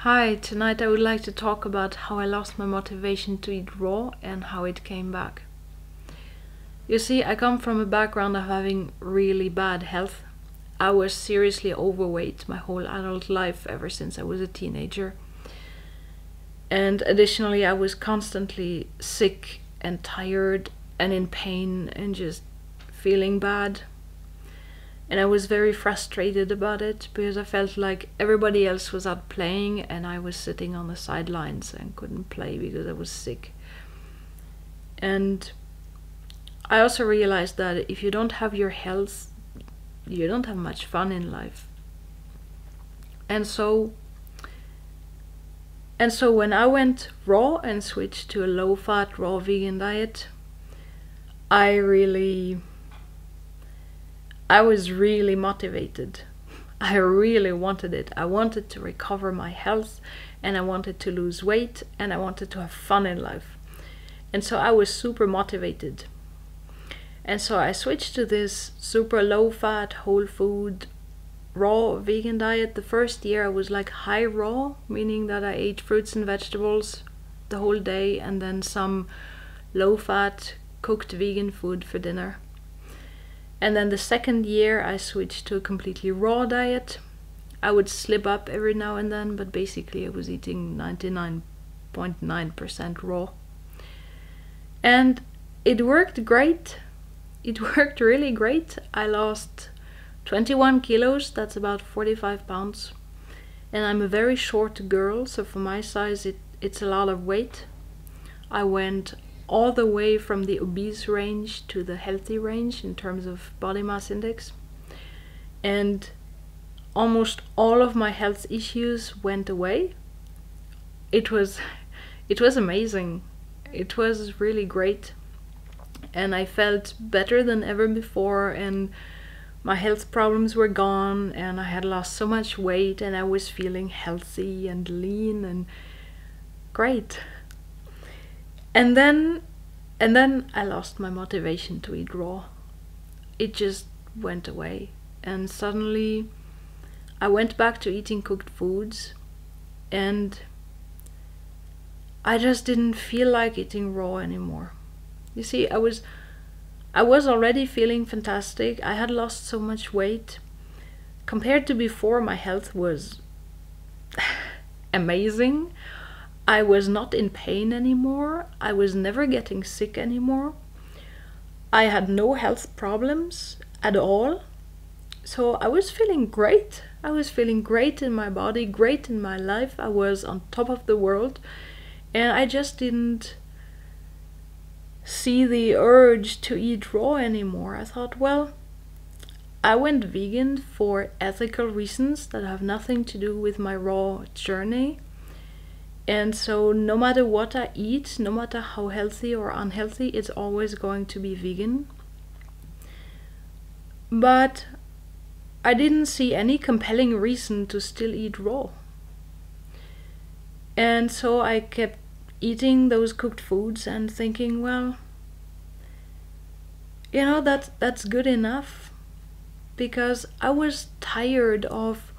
Hi, tonight I would like to talk about how I lost my motivation to eat raw and how it came back. You see, I come from a background of having really bad health. I was seriously overweight my whole adult life ever since I was a teenager. And additionally, I was constantly sick and tired and in pain and just feeling bad. And I was very frustrated about it because I felt like everybody else was out playing and I was sitting on the sidelines and couldn't play because I was sick. And I also realized that if you don't have your health, you don't have much fun in life. And so when I went raw and switched to a low-fat, raw vegan diet, I was really motivated. I really wanted it. I wanted to recover my health and I wanted to lose weight and I wanted to have fun in life. And so I was super motivated. And so I switched to this super low fat, whole food, raw vegan diet. The first year I was like high raw, meaning that I ate fruits and vegetables the whole day and then some low fat cooked vegan food for dinner. And then the second year I switched to a completely raw diet. I would slip up every now and then, but basically I was eating 99.9% raw. And it worked great. It worked really great. I lost 21 kilos, that's about 45 pounds. And I'm a very short girl, so for my size it's a lot of weight. I went all the way from the obese range to the healthy range in terms of body mass index. And almost all of my health issues went away. It was amazing. It was really great. And I felt better than ever before and my health problems were gone and I had lost so much weight and I was feeling healthy and lean and great. And then I lost my motivation to eat raw. It just went away. And suddenly I went back to eating cooked foods and I just didn't feel like eating raw anymore. You see, I was already feeling fantastic. I had lost so much weight. Compared to before, my health was amazing. I was not in pain anymore. I was never getting sick anymore. I had no health problems at all. So I was feeling great. I was feeling great in my body, great in my life. I was on top of the world. And I just didn't see the urge to eat raw anymore. I thought, well, I went vegan for ethical reasons that have nothing to do with my raw journey. And so no matter what I eat, no matter how healthy or unhealthy, it's always going to be vegan. But I didn't see any compelling reason to still eat raw. And so I kept eating those cooked foods and thinking, well, you know, that's good enough. Because I was tired of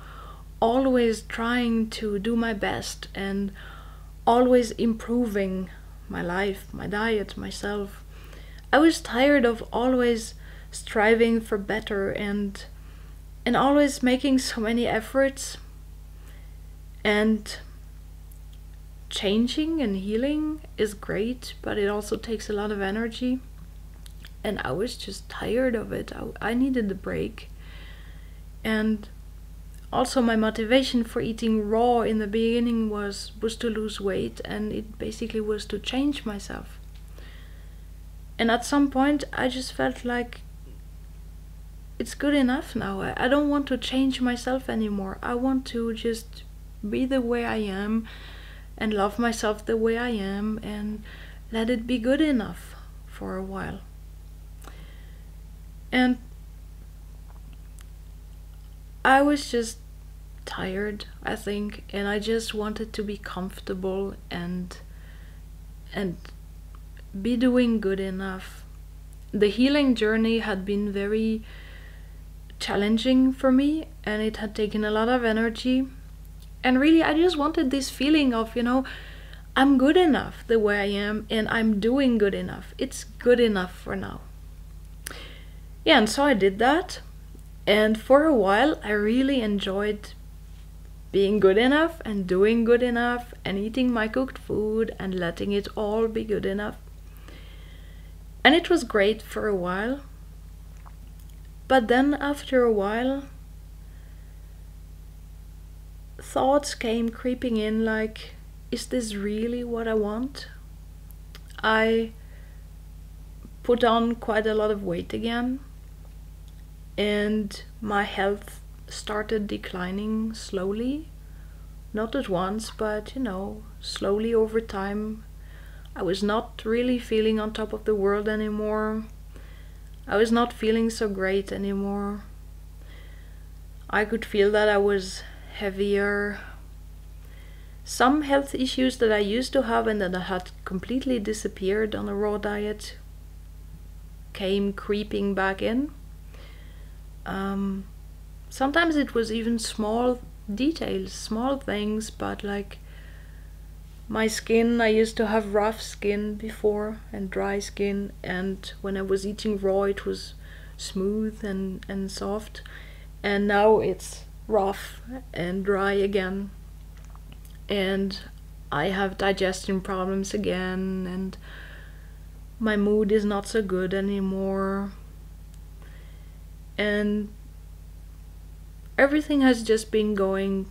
always trying to do my best and always improving my life, my diet, myself. I was tired of always striving for better and always making so many efforts. And changing and healing is great, but it also takes a lot of energy. And I was just tired of it. I needed a break. And also my motivation for eating raw in the beginning was to lose weight, and it basically was to change myself. And at some point I just felt like it's good enough now. I don't want to change myself anymore. I want to just be the way I am and love myself the way I am and let it be good enough for a while. And I was just tired, I think, and I just wanted to be comfortable and be doing good enough. The healing journey had been very challenging for me and it had taken a lot of energy. And really, I just wanted this feeling of, I'm good enough the way I am, and I'm doing good enough. It's good enough for now. Yeah, and so I did that. And for a while, I really enjoyed being good enough and doing good enough and eating my cooked food and letting it all be good enough. And it was great for a while. But then after a while, thoughts came creeping in like, is this really what I want? I put on quite a lot of weight again, and my health started declining slowly. Not at once, but slowly over time. I was not really feeling on top of the world anymore. I was not feeling so great anymore. I could feel that I was heavier. Some health issues that I used to have and that I had completely disappeared on a raw diet came creeping back in. Sometimes it was even small details, small things, but like my skin, I used to have rough skin before and dry skin, and when I was eating raw it was smooth and soft, and now it's rough and dry again, and I have digestion problems again, and my mood is not so good anymore, and everything has just been going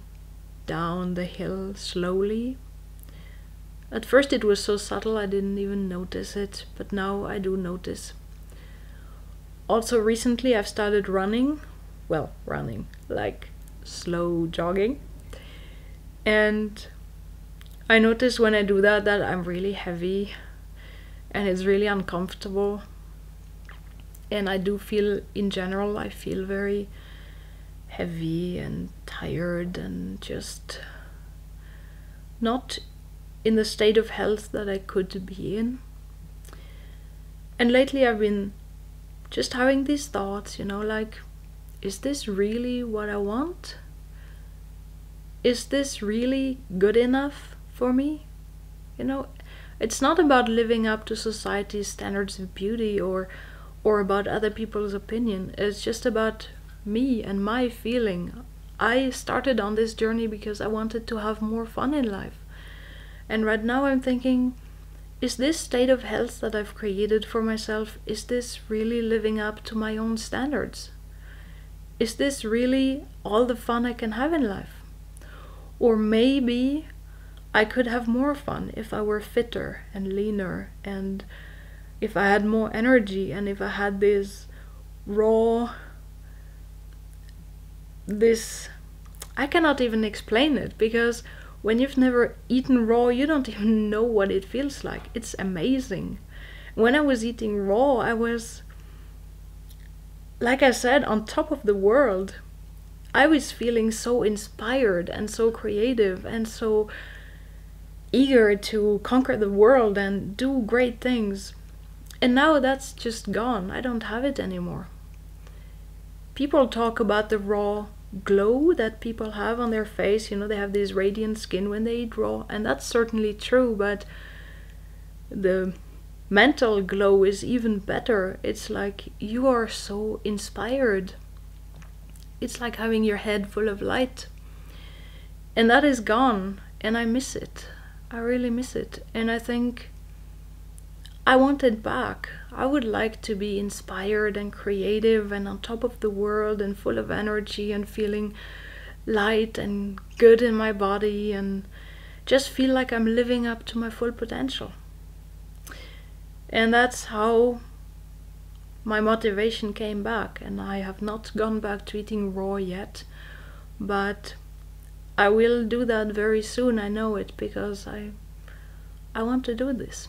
down the hill slowly. At first it was so subtle I didn't even notice it, but now I do notice. Also recently I've started running, like slow jogging, and I notice when I do that I'm really heavy and it's really uncomfortable, and I do feel, in general, I feel very heavy and tired and just not in the state of health that I could be in. And lately I've been just having these thoughts, like, is this really what I want? Is this really good enough for me? It's not about living up to society's standards of beauty or about other people's opinion. It's just about me and my feeling. I started on this journey because I wanted to have more fun in life. And right now I'm thinking, is this state of health that I've created for myself, is this really living up to my own standards? Is this really all the fun I can have in life? Or maybe I could have more fun if I were fitter and leaner, and if I had more energy, and if I had this I cannot even explain it, because when you've never eaten raw, you don't even know what it feels like. It's amazing. When I was eating raw, I was, like I said, on top of the world. I was feeling so inspired and so creative and so eager to conquer the world and do great things. And now that's just gone. I don't have it anymore. People talk about the raw glow that people have on their face. They have this radiant skin when they eat raw, and that's certainly true, but the mental glow is even better. It's like you are so inspired. It's like having your head full of light, and that is gone, and I miss it. I really miss it, and I think I want it back. I would like to be inspired and creative and on top of the world and full of energy and feeling light and good in my body and just feel like I'm living up to my full potential. And that's how my motivation came back, and I have not gone back to eating raw yet, but I will do that very soon. I know it, because I want to do this.